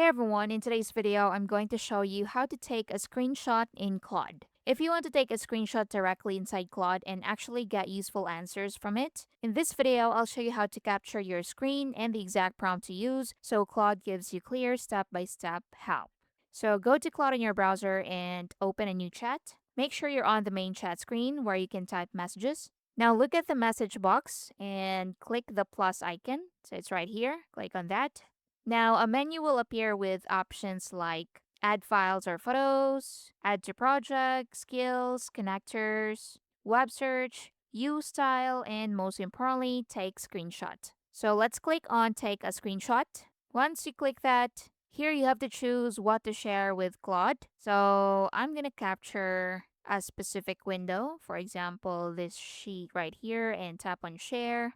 everyone, in today's video, I'm going to show you how to take a screenshot in Claude. If you want to take a screenshot directly inside Claude and actually get useful answers from it, in this video, I'll show you how to capture your screen and the exact prompt to use so Claude gives you clear step-by-step help. So go to Claude in your browser and open a new chat. Make sure you're on the main chat screen where you can type messages. Now look at the message box and click the plus icon. So it's right here. Click on that. Now, a menu will appear with options like add files or photos, add to project, skills, connectors, web search, use style, and most importantly, take screenshot. So let's click on take a screenshot. Once you click that, here you have to choose what to share with Claude. So I'm going to capture a specific window, for example, this sheet right here, and tap on share.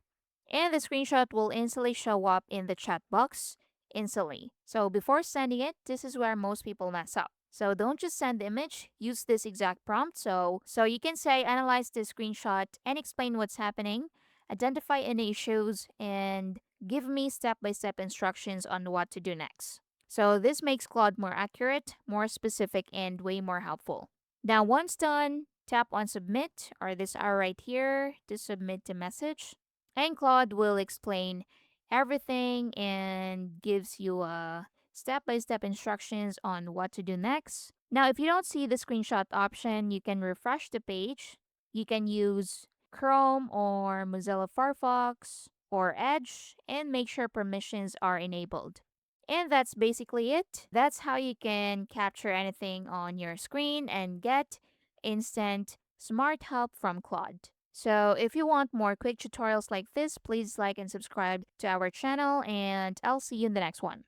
And the screenshot will instantly show up in the chat box instantly. So before sending it, this is where most people mess up. So don't just send the image, use this exact prompt. So you can say analyze this screenshot and explain what's happening, identify any issues, and give me step-by-step instructions on what to do next. So this makes Claude more accurate, more specific, and way more helpful. Now once done, tap on submit or this arrow right here to submit the message. And Claude will explain everything and gives you step-by-step instructions on what to do next. Now, if you don't see the screenshot option, you can refresh the page. You can use Chrome or Mozilla Firefox or Edge and make sure permissions are enabled. And that's basically it. That's how you can capture anything on your screen and get instant smart help from Claude. So if you want more quick tutorials like this, please like and subscribe to our channel and I'll see you in the next one.